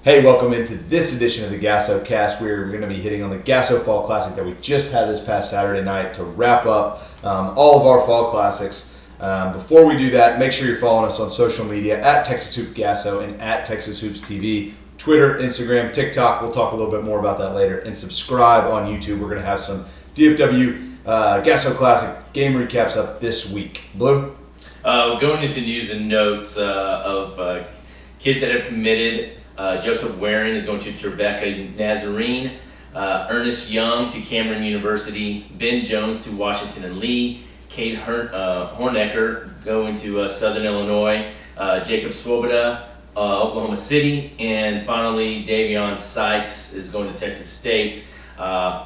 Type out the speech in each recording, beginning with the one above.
Hey, welcome into this edition of the GASOCAST. We're going to be hitting on the GASO Fall Classic that we just had this past Saturday night to wrap up all of our Fall Classics. Before we do that, make sure you're following us on social media at Texas Hoop GASO and at Texas Hoops TV. Twitter, Instagram, TikTok. We'll talk a little bit more about that later. And subscribe on YouTube. We're going to have some DFW GASO Classic game recaps up this week. Blue? Going into news and notes of kids that have committed, Joseph Waring is going to Trevecca Nazarene, Ernest Young to Cameron University, Ben Jones to Washington and Lee, Cade Hornecker going to Southern Illinois, Jacob Swoboda, Oklahoma City, and finally Davion Sykes is going to Texas State.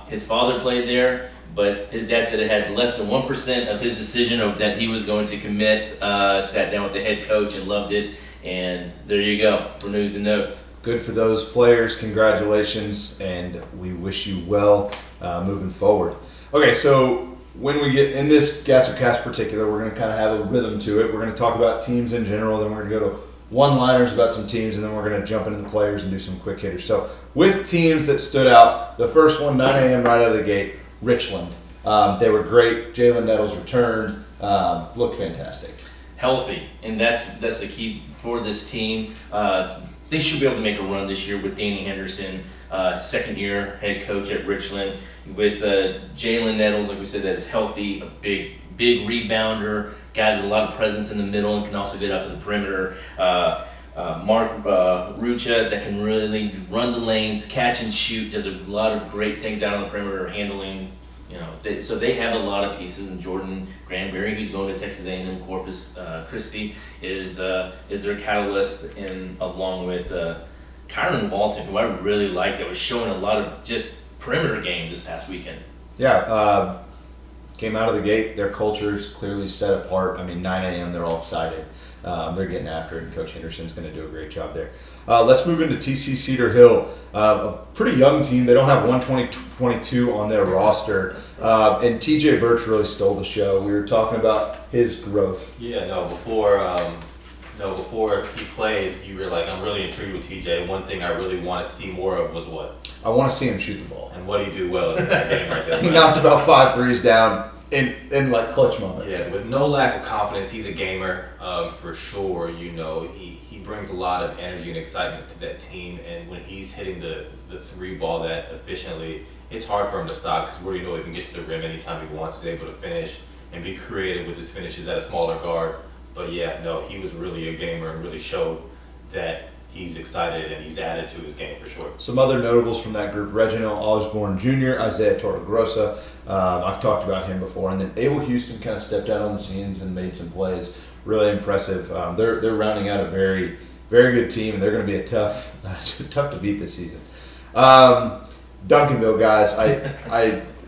His father played there, but his dad said it had less than 1% of his decision of that he was going to commit. Sat down with the head coach and loved it, and there you go for news and notes. Good for those players. Congratulations, and we wish you well moving forward. Okay, so when we get in this GASOCAST particular, we're going to kind of have a rhythm to it. We're going to talk about teams in general, then we're going to go to one-liners about some teams, and then we're going to jump into the players and do some quick hitters. So with teams that stood out, the first one, 9 a.m. right out of the gate, Richland. They were great. Jalen Nettles returned. Looked fantastic. Healthy, and that's the key for this team. They should be able to make a run this year with Danny Henderson, second-year head coach at Richland. With Jalen Nettles, like we said, that is healthy, a big rebounder, got a lot of presence in the middle and can also get out to the perimeter. Mark Rucha that can really run the lanes, catch and shoot, does a lot of great things out on the perimeter, handling. So they have a lot of pieces. And Jordan Granberry, who's going to Texas A&M Corpus Christi, is their catalyst, and along with Kyron Walton, who I really like, that was showing a lot of just perimeter game this past weekend. Yeah, came out of the gate. Their culture is clearly set apart. I mean, 9 a.m. They're all excited. They're getting after it, and Coach Henderson's going to do a great job there. Let's move into TC Cedar Hill, a pretty young team. They don't have 122 on their roster, and TJ Birch really stole the show. We were talking about his growth. Yeah, before he played, you were like, I'm really intrigued with TJ. One thing I really want to see more of was what? I want to see him shoot the ball. And what did he do well in that game right there? He knocked about 5 threes down in like clutch moments. Yeah, with no lack of confidence. He's a gamer for sure. He brings a lot of energy and excitement to that team, and when he's hitting the three ball that efficiently, it's hard for him to stop because where he can get to the rim anytime he wants. He's able to finish and be creative with his finishes at a smaller guard. But yeah, no, he was really a gamer and really showed that he's excited and he's added to his game for sure. Some other notables from that group: Reginald Osborne Jr., Isaiah Torregrossa. I've talked about him before. And then Abel Houston kind of stepped out on the scenes and made some plays. Really impressive. They're rounding out a very, very good team, and they're going to be a tough to beat this season. Duncanville, guys,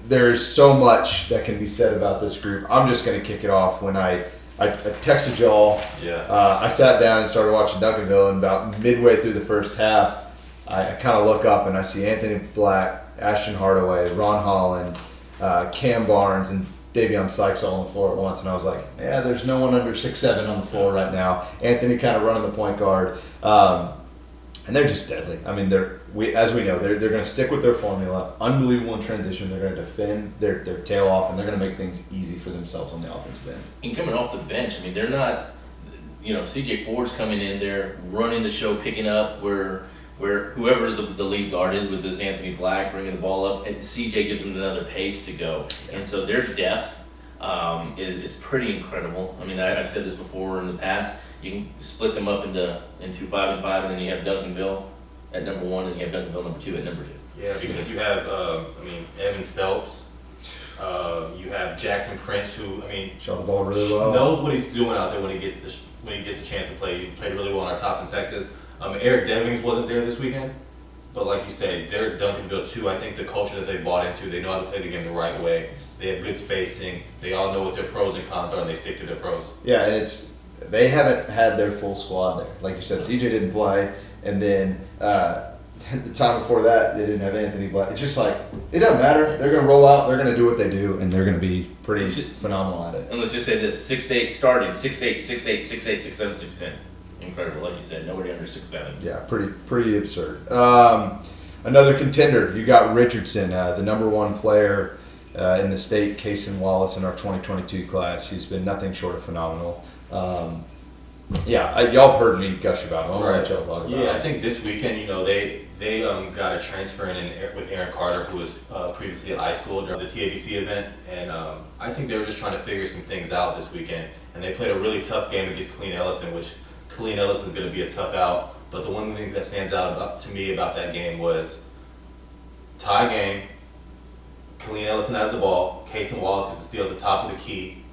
there's so much that can be said about this group. I'm just going to kick it off when I texted y'all. Yeah. I sat down and started watching Duncanville, and about midway through the first half, I kind of look up and I see Anthony Black, Ashton Hardaway, Ron Holland, Cam Barnes, and Davion Sykes all on the floor at once. And I was like, yeah, there's no one under 6'7" on the floor right now. Anthony kind of running the point guard. And they're just deadly. I mean, as we know, they're going to stick with their formula. Unbelievable in transition. They're going to defend their tail off, and they're going to make things easy for themselves on the offensive end. And coming off the bench, I mean, they're not, CJ Ford's coming in there, running the show, picking up where whoever the lead guard is with this Anthony Black, bringing the ball up, and CJ gives them another pace to go. And so their depth is pretty incredible. I mean, I've said this before in the past. You can split them up into 5 and 5, and then you have Duncanville at number 1, and you have Duncanville number 2 at number 2. Yeah, because you have, Evan Phelps. You have Jackson Prince, who, shot the ball really well. Knows what he's doing out there when he gets a chance to play. He played really well in our tops in Texas. Eric Devings wasn't there this weekend, but like you said, they're Duncanville too. I think the culture that they bought into, they know how to play the game the right way. They have good spacing. They all know what their pros and cons are, and they stick to their pros. Yeah, and they haven't had their full squad there. Like you said, CJ didn't play, and then the time before that, they didn't have Anthony Black. It's just like, it doesn't matter. They're going to roll out, they're going to do what they do, and they're going to be pretty phenomenal at it. And let's just say this: 6'8" starting, 6'8", 6'8", 6'8", 6'7", 6'10". incredible. Like you said, nobody under 6'7". Yeah, pretty absurd. Another contender, you got Richardson, the number one player in the state, Cason Wallace, in our 2022 class. He's been nothing short of phenomenal. Y'all have heard me gush about him. I'm going to let y'all talk about him. Yeah, I think this weekend, they got a transfer in with Aaron Carter, who was previously at high school during the TABC event. And I think they were just trying to figure some things out this weekend. And they played a really tough game against Killeen Ellison, which Killeen Ellison is going to be a tough out. But the one thing that stands out to me about that game was tie game. Killeen Ellison has the ball. Cason Wallace gets a steal at the top of the key,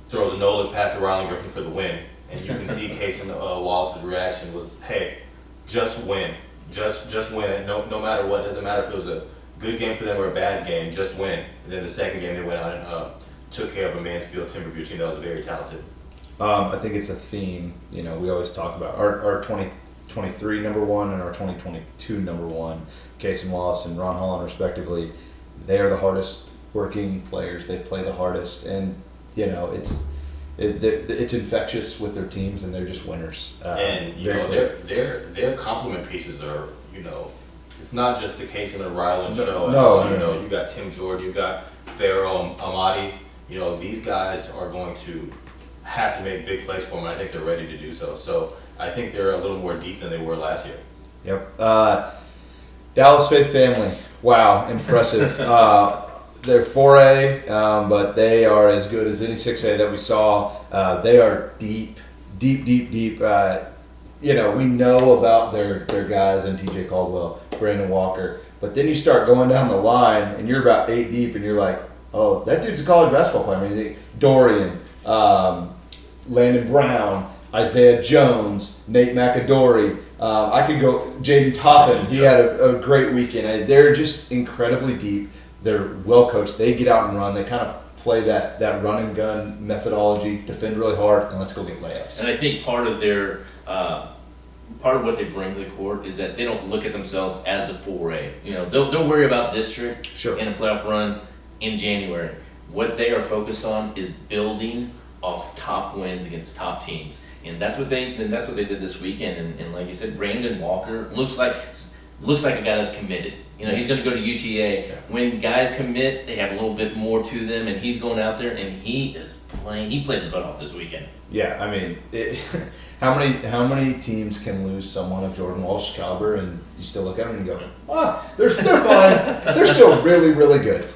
throws a no-look pass to Riley Griffin for the win. And you can see Cason Wallace's reaction was, hey, just win. Just win it. No matter what. Doesn't matter if it was a good game for them or a bad game. Just win. And then the second game, they went out and took care of a Mansfield Timberview team that was very talented. I think it's a theme, we always talk about. Our 2023 number one and our 2022 number one, Cason Wallace and Ron Holland respectively, they are the hardest working players. They play the hardest, and it's infectious with their teams, and they're just winners. And their complement pieces are, it's not just the Cason and Ryland show. No. You got Tim Jordan, you got Pharaoh Amadi. These guys are going to have to make big plays for them, and I think they're ready to do so. So I think they're a little more deep than they were last year. Yep. Dallas Faith family. Wow, impressive. They're 4A, but they are as good as any 6A that we saw. They are deep. We know about their guys and TJ Caldwell, Brandon Walker, but then you start going down the line, and you're about 8 deep, and you're like, oh, that dude's a college basketball player. Dorian, Landon Brown, Isaiah Jones, Nate McAdory. I could go Jaden Toppin. He had a great weekend. They're just incredibly deep. They're well coached. They get out and run. They kind of play that run and gun methodology, defend really hard, and let's go get layups. And I think part of their part of what they bring to the court is that they don't look at themselves as the 4A. They'll worry about district and a playoff run in January. What they are focused on is building off top wins against top teams. And that's what they did this weekend. And like you said, Brandon Walker looks like a guy that's committed. He's going to go to UTA. Yeah. When guys commit, they have a little bit more to them, and he's going out there and he is playing. He played his butt off this weekend. Yeah, I mean, how many teams can lose someone of Jordan Walsh's caliber, and you still look at them and go, they're fine. They're still really, really good.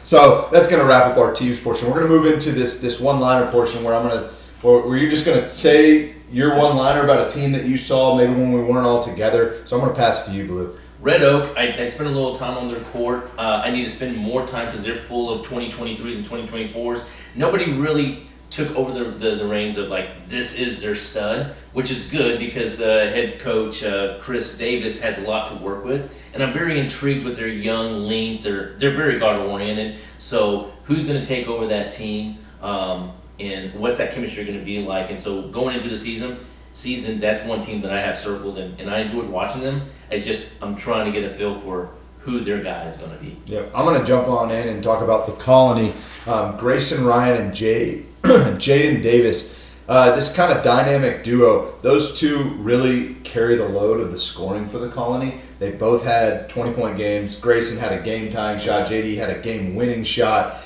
So that's going to wrap up our teams portion. We're going to move into this one-liner portion where you're just going to say your one-liner about a team that you saw maybe when we weren't all together. So I'm going to pass it to you, Blue. Red Oak, I spent a little time on their court. I need to spend more time because they're full of 2023s and 2024s. Nobody really took over the reins of this is their stud, which is good because head coach Chris Davis has a lot to work with, and I'm very intrigued with their young length. They're very guard oriented. So who's going to take over that team, and what's that chemistry going to be like? And so going into the season, that's one team that I have circled, and I enjoyed watching them. It's just I'm trying to get a feel for who their guy is going to be. Yep, I'm going to jump on in and talk about the Colony. Grayson Ryan and Jaden Davis. This kind of dynamic duo, those two really carry the load of the scoring for the Colony. They both had 20-point games. Grayson had a game-tying shot. JD had a game-winning shot.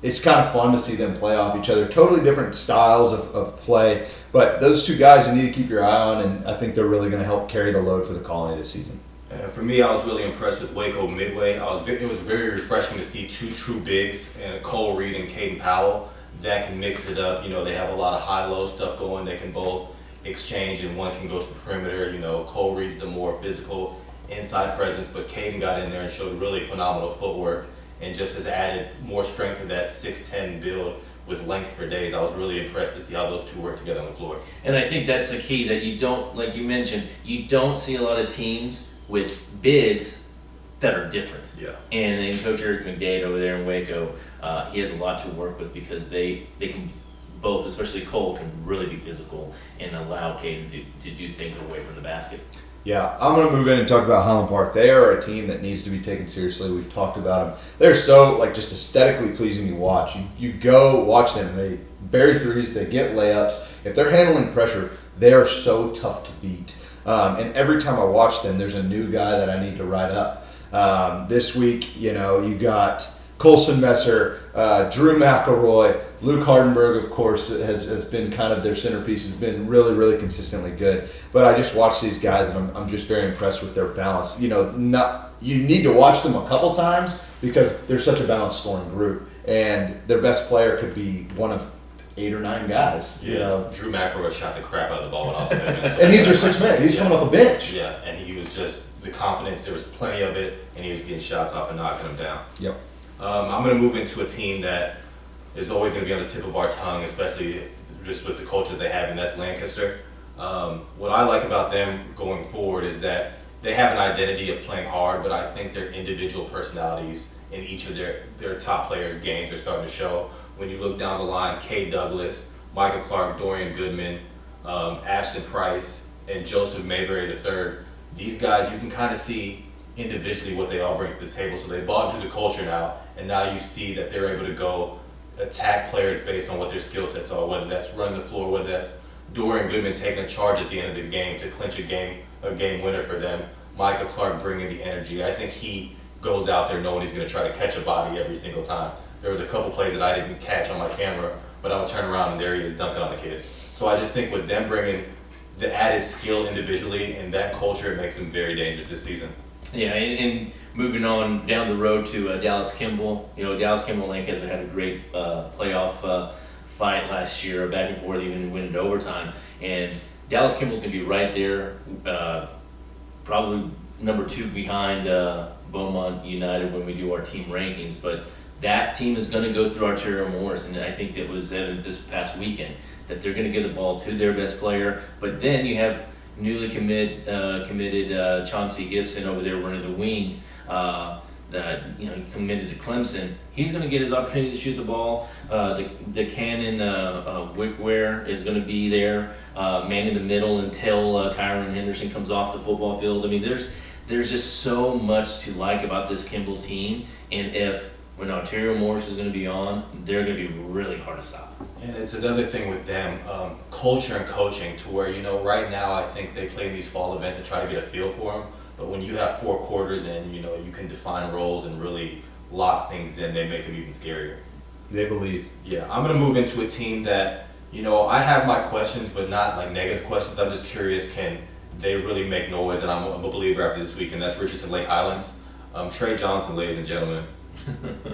It's kind of fun to see them play off each other. Totally different styles of play. But those two guys you need to keep your eye on, and I think they're really going to help carry the load for the Colony this season. For me, I was really impressed with Waco Midway. It was very refreshing to see two true bigs, and Cole Reed and Caden Powell, that can mix it up. They have a lot of high-low stuff going. They can both exchange, and one can go to the perimeter. Cole Reed's the more physical inside presence, but Caden got in there and showed really phenomenal footwork and just has added more strength to that 6'10" build with length for days. I was really impressed to see how those two work together on the floor. And I think that's the key, that you don't, like you mentioned, you don't see a lot of teams with bigs that are different. Yeah. And then Coach Eric McDade over there in Waco, he has a lot to work with because they can both, especially Cole, can really be physical and allow Cade to do things away from the basket. Yeah, I'm going to move in and talk about Highland Park. They are a team that needs to be taken seriously. We've talked about them. They're so just aesthetically pleasing to watch. You go watch them. They bury threes. They get layups. If they're handling pressure, They are so tough to beat. And every time I watch them, there's a new guy that I need to write up. This week, you got Colson Messer, Drew McElroy, Luke Hardenberg, of course, has been kind of their centerpiece, has been really, really consistently good. But I just watch these guys, and I'm just very impressed with their balance. You need to watch them a couple times because they're such a balanced scoring group, and their best player could be one of 8 or 9 guys. Yeah, Drew McElroy shot the crap out of the ball when Austin Edmonds. And he's their 6th man. He's coming off the bench. Yeah, and he was just the confidence. There was plenty of it, and he was getting shots off and knocking them down. Yep. I'm going to move into a team that is always going to be on the tip of our tongue, especially just with the culture they have, and that's Lancaster. What I like about them going forward is that they have an identity of playing hard, but I think their individual personalities in each of their top players' games are starting to show. When you look down the line, Cade Douglas, Michael Clark, Dorian Goodman, Ashton Price, and Joseph Mayberry III, these guys, you can kind of see individually what they all bring to the table. So they bought into the culture now, and now you see that they're able to go attack players based on what their skill sets are, whether that's running the floor, whether that's Dorian Goodman taking a charge at the end of the game to clinch a game winner for them, Michael Clark bringing the energy. I think he goes out there knowing he's going to try to catch a body every single time. There was a couple plays that I didn't catch on my camera, but I would turn around and there he is dunking on the kid. So I just think with them bringing the added skill individually and that culture, it makes them very dangerous this season. Yeah, and moving on down the road to Dallas Kimball. Dallas Kimball and Lancaster had a great playoff fight last year, back and forth, even went into overtime. And Dallas Kimball's going to be right there, probably number 2 behind Beaumont United when we do our team rankings. But that team is going to go through arterial Morris, and I think that was evident this past weekend that they're going to give the ball to their best player. But then you have newly committed Chauncey Gibson over there running the wing. He committed to Clemson. He's going to get his opportunity to shoot the ball. DeCannon Wickware is going to be there, man in the middle until Kyron Henderson comes off the football field. I mean, there's just so much to like about this Kimball team, and when Arterial Morris is going to be on, they're going to be really hard to stop. And it's another thing with them, culture and coaching, to where, right now I think they play these fall events to try to get a feel for them. But when you have 4 quarters and, you can define roles and really lock things in, they make them even scarier. They believe. Yeah, I'm going to move into a team that, I have my questions, but not like negative questions. I'm just curious, can they really make noise? And I'm a believer after this week, and that's Richardson Lake Highlands. Trey Johnson, ladies and gentlemen.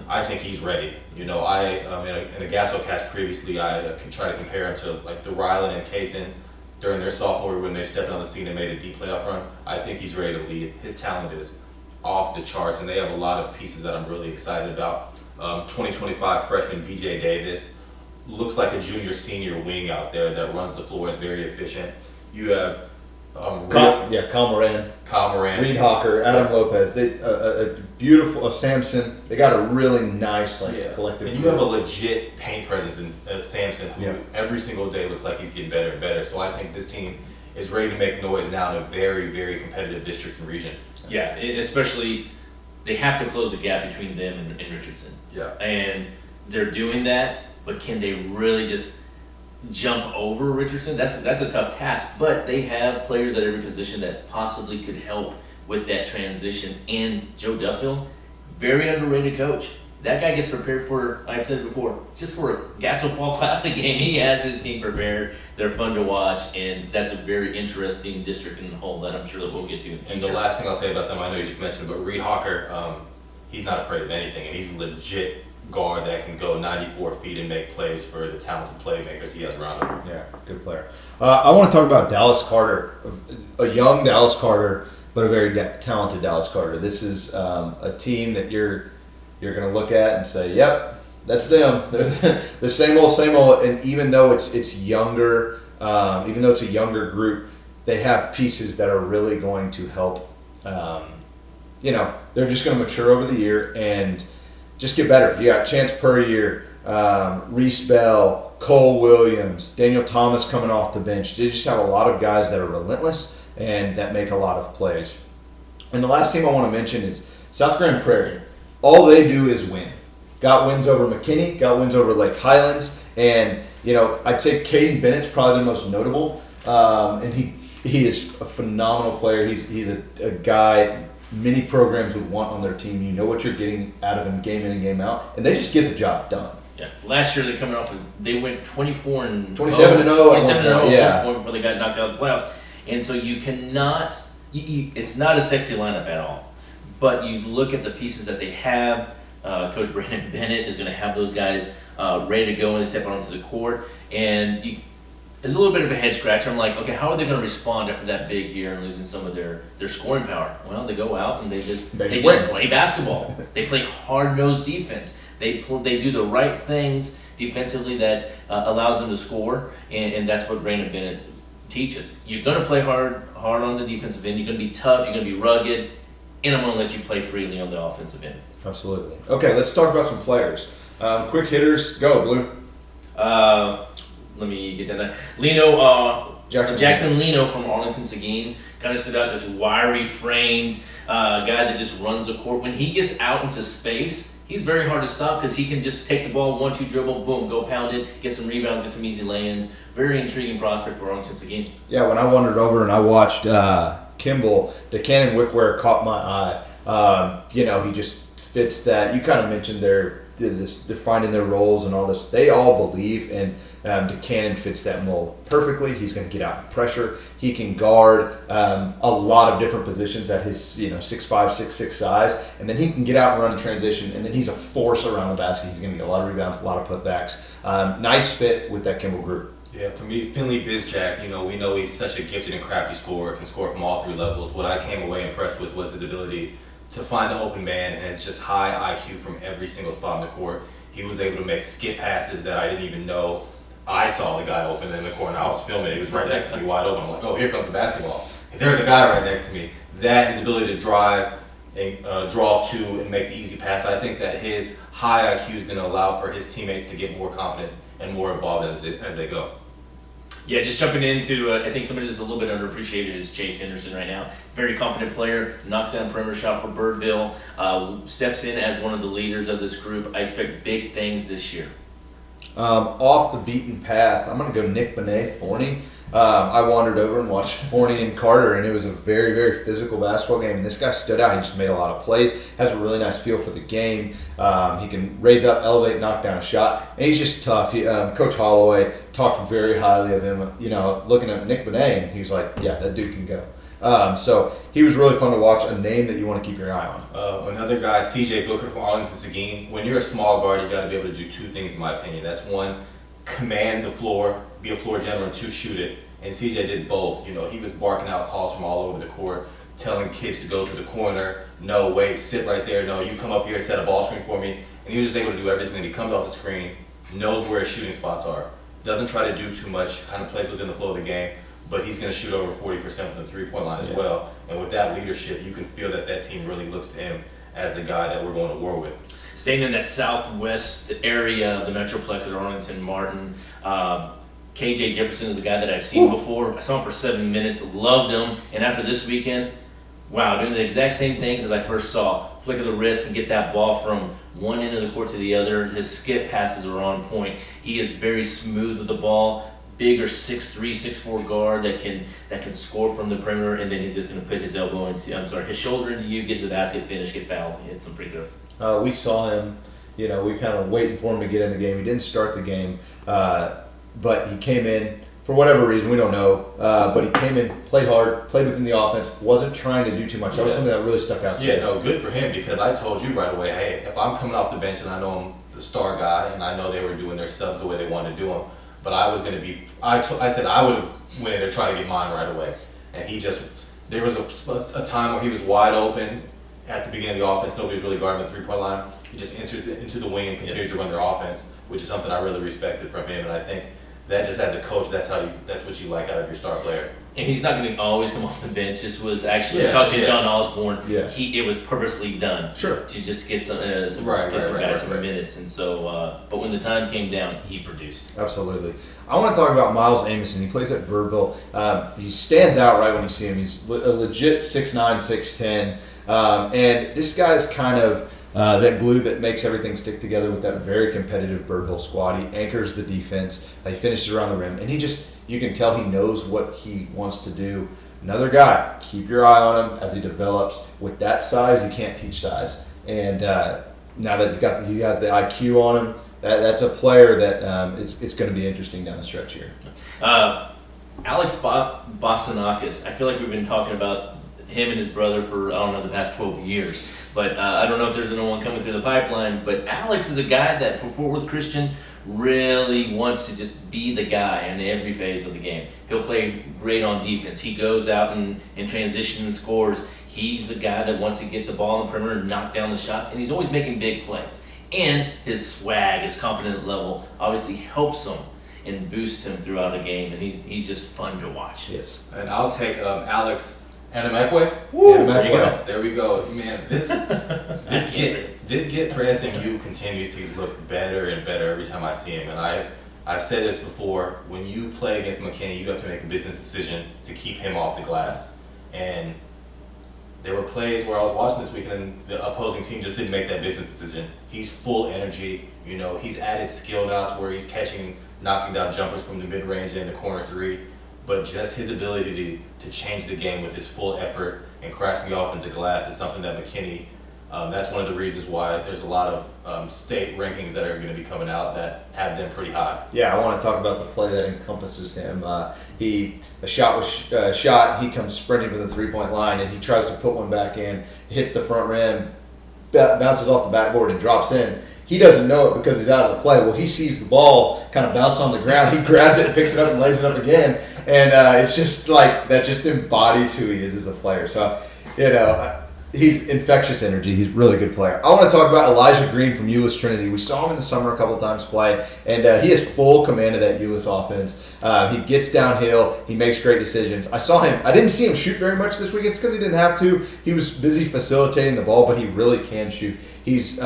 I think he's ready. In a GASOCAST previously, I try to compare him to like the Ryland and Cason during their sophomore year when they stepped on the scene and made a deep playoff run. I think he's ready to lead. His talent is off the charts, and they have a lot of pieces that I'm really excited about. 2025 freshman B.J. Davis looks like a junior-senior wing out there that runs the floor, is very efficient. You have Kyle Moran, Reed Hawker, Adam Lopez. A beautiful Samson. They got a really nice collective. And you have a legit paint presence in Samson, who every single day looks like he's getting better and better. So I think this team is ready to make noise now in a very, very competitive district and region. Yeah, especially they have to close the gap between them and Richardson. Yeah, and they're doing that, but can they really just jump over Richardson? That's a tough task, but they have players at every position that possibly could help with that transition. And Joe Duffield, very underrated coach. That guy gets prepared for, I've said it before, just for a GASO Fall Classic game. He has his team prepared. They're fun to watch, and that's a very interesting district in the whole that I'm sure that we'll get to in the future. And the last thing I'll say about them, I know you just mentioned, but Reed Hawker, he's not afraid of anything, and he's legit guard that can go 94 feet and make plays for the talented playmakers he has around him. Yeah, good player. I want to talk about Dallas Carter, a young Dallas Carter, but a very talented Dallas Carter. This is a team that you're going to look at and say, yep, that's them. They're same old. And even though it's younger, even though it's a younger group, they have pieces that are really going to help. They're just going to mature over the year and just get better. You got Chance Puryear, Reese Bell, Cole Williams, Daniel Thomas coming off the bench. They just have a lot of guys that are relentless and that make a lot of plays. And the last team I want to mention is South Grand Prairie. All they do is win. Got wins over McKinney, got wins over Lake Highlands, and I'd say Caden Bennett's probably the most notable. and he is a phenomenal player. He's a guy many programs would want on their team. You know what you're getting out of him game in and game out, and they just get the job done. Yeah, last year they went 24 and 27 and 0 at one point, at one point before they got knocked out of the playoffs. And so you cannot, it's not a sexy lineup at all. But you look at the pieces that they have. Coach Brandon Bennett is going to have those guys ready to go when they step out onto the court. And there's a little bit of a head scratcher. I'm like, okay, how are they going to respond after that big year and losing some of their scoring power? Well, they go out and they just play basketball. They play hard-nosed defense. They do the right things defensively that allows them to score, and that's what Brandon Bennett teaches. You're going to play hard on the defensive end. You're going to be tough. You're going to be rugged, and I'm going to let you play freely on the offensive end. Absolutely. Okay, let's talk about some players. Quick hitters, go, Blue. Let me get down there. Lino, Jackson Lino from Arlington, Seguin, kind of stood out, this wiry framed guy that just runs the court. When he gets out into space, he's very hard to stop because he can just take the ball, 1-2 dribble, boom, go pound it, get some rebounds, get some easy lay-ins. Very intriguing prospect for Arlington, Seguin. Yeah, when I wandered over and I watched Kimball, DeCannon Wickware caught my eye. He just fits that. You kind of mentioned they're finding their roles and all this. They all believe, and DeCannon fits that mold perfectly. He's going to get out and pressure. He can guard a lot of different positions at his 6'5", 6'6" size, and then he can get out and run in transition, and then he's a force around the basket. He's going to get a lot of rebounds, a lot of putbacks. Nice fit with that Kimball group. Yeah, for me, Finley Bizjack, we know he's such a gifted and crafty scorer, can score from all three levels. What I came away impressed with was his ability to find the open man, and it's just high IQ from every single spot on the court. He was able to make skip passes that I didn't even know I saw the guy open in the court, and I was filming it. He was right next to me, wide open. I'm like, oh, here comes the basketball. And there's a guy right next to me. That, his ability to drive and draw to and make the easy pass, I think that his high IQ is going to allow for his teammates to get more confidence and more involved as they go. Yeah, just jumping into, I think somebody that's a little bit underappreciated is Chase Henderson right now. Very confident player, knocks down perimeter shot for Birdville, steps in as one of the leaders of this group. I expect big things this year. Off the beaten path, I'm going to go Nick Benet, Forney. I wandered over and watched Forney and Carter, and it was a very, very physical basketball game. And this guy stood out. He just made a lot of plays, has a really nice feel for the game. He can raise up, elevate, knock down a shot, and he's just tough. Coach Holloway talked very highly of him. Looking at Nick Benet, and he was like, yeah, that dude can go. So he was really fun to watch, a name that you want to keep your eye on. Another guy, CJ Booker from Arlington, Seguin. When you're a small guard, you got to be able to do two things, in my opinion. That's one, command the floor, be a floor general, and two, shoot it. And CJ did both. He was barking out calls from all over the court, telling kids to go to the corner. No, wait, sit right there. No, you come up here, set a ball screen for me. And he was just able to do everything. He comes off the screen, knows where his shooting spots are, doesn't try to do too much, kind of plays within the flow of the game. But he's going to shoot over 40% from the three-point line as well. And with that leadership, you can feel that team really looks to him as the guy that we're going to war with. Staying in that southwest area of the Metroplex at Arlington, Martin, KJ Jefferson is a guy that I've seen before. I saw him for 7 minutes, loved him. And after this weekend, wow, doing the exact same things as I first saw. Flick of the wrist and get that ball from one end of the court to the other. His skip passes are on point. He is very smooth with the ball. Bigger 6'3", 6'4" guard that can score from the perimeter, and then he's just going to put his his shoulder into you, get to the basket, finish, get fouled, hit some free throws. We saw him, we kind of waiting for him to get in the game. He didn't start the game, but he came in for whatever reason, we don't know. But he came in, played hard, played within the offense, wasn't trying to do too much. That was something that really stuck out to me. Yeah, no, good for him, because I told you right away, hey, if I'm coming off the bench and I know I'm the star guy and I know they were doing their subs the way they wanted to do them, but I was going to be, I said I would have went in there trying to get mine right away. And there was a time where he was wide open at the beginning of the offense. Nobody was really guarding the three-point line. He just enters into the wing and continues to run their offense, which is something I really respected from him. And I think that just as a coach, that's what you like out of your star player. And he's not going to always come off the bench. This was actually, talk to John Osborne, it was purposely done to just get some guys some minutes. And so, but when the time came down, he produced. Absolutely. I want to talk about Miles Amison. He plays at Birdville. He stands out right when you see him. He's a legit 6'9", 6'10", and this guy's kind of that glue that makes everything stick together with that very competitive Birdville squad. He anchors the defense. He finishes around the rim, and he just You can tell he knows what he wants to do. Another guy, keep your eye on him as he develops. With that size, you can't teach size. And now that he has the IQ on him, that's a player that it's going to be interesting down the stretch here. Alex Bosanakis, I feel like we've been talking about him and his brother for, the past 12 years. But I don't know if there's anyone coming through the pipeline. But Alex is a guy that for Fort Worth Christian really wants to just be the guy in every phase of the game. He'll play great on defense. He goes out and transition and scores. He's the guy that wants to get the ball on the perimeter and knock down the shots, and he's always making big plays. And his swag, his confidence level, obviously helps him and boosts him throughout a game, and he's just fun to watch. Yes. And I'll take Alex Anamekwe. There we go. Man, this get for SMU continues to look better and better every time I see him. And I've said this before, when you play against McKinney, you have to make a business decision to keep him off the glass. And there were plays where I was watching this weekend and the opposing team just didn't make that business decision. He's full energy. He's added skill now to where he's knocking down jumpers from the mid-range and the corner three. But just his ability to change the game with his full effort and crashing the offensive glass is something that McKinney, that's one of the reasons why there's a lot of state rankings that are going to be coming out that have them pretty high. Yeah, I want to talk about the play that encompasses him. A shot was shot, he comes sprinting to the three-point line, and he tries to put one back in, hits the front rim, bounces off the backboard and drops in. He doesn't know it because he's out of the play. Well, he sees the ball kind of bounce on the ground. He grabs it and picks it up and lays it up again. And it's just like that just embodies who he is as a player. So, he's infectious energy. He's a really good player. I want to talk about Elijah Green from Euless Trinity. We saw him in the summer a couple times play, and he has full command of that Euless offense. He gets downhill. He makes great decisions. I didn't see him shoot very much this week. It's because he didn't have to. He was busy facilitating the ball, but he really can shoot. He's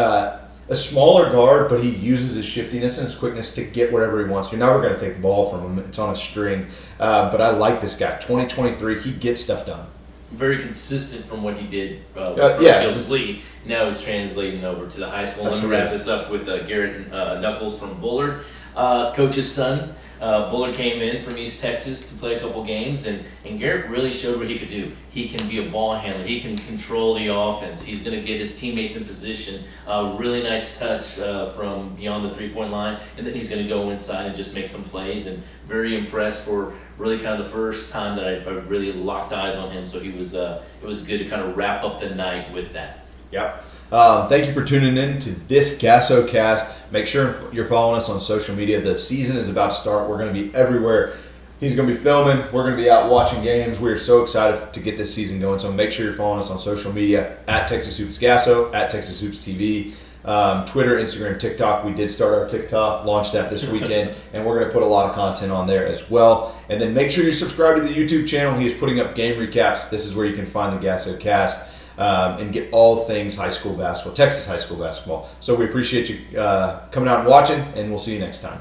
a smaller guard, but he uses his shiftiness and his quickness to get wherever he wants. You're never going to take the ball from him. It's on a string. But I like this guy. 2023, he gets stuff done. Very consistent from what he did this league. Now he's translating over to the high school. Absolutely. Let me wrap this up with Garrett Knuckles from Bullard, coach's son. Bullard came in from East Texas to play a couple games, and Garrett really showed what he could do. He can be a ball handler. He can control the offense. He's going to get his teammates in position. Really nice touch from beyond the three-point line, and then he's going to go inside and just make some plays. And very impressed for really kind of the first time that I really locked eyes on him. So it was good to kind of wrap up the night with that. Yep. Thank you for tuning in to this GASOCast. Make sure you're following us on social media. The season is about to start. We're going to be everywhere. He's going to be filming. We're going to be out watching games. We're so excited to get this season going. So make sure you're following us on social media at Texas Hoops GASO, at Texas Hoops TV, Twitter, Instagram, TikTok. We did start our TikTok, launched that this weekend, and we're going to put a lot of content on there as well. And then make sure you subscribe to the YouTube channel. He is putting up game recaps. This is where you can find the GASOCast. And get all things high school basketball, Texas high school basketball. So we appreciate you coming out and watching, and we'll see you next time.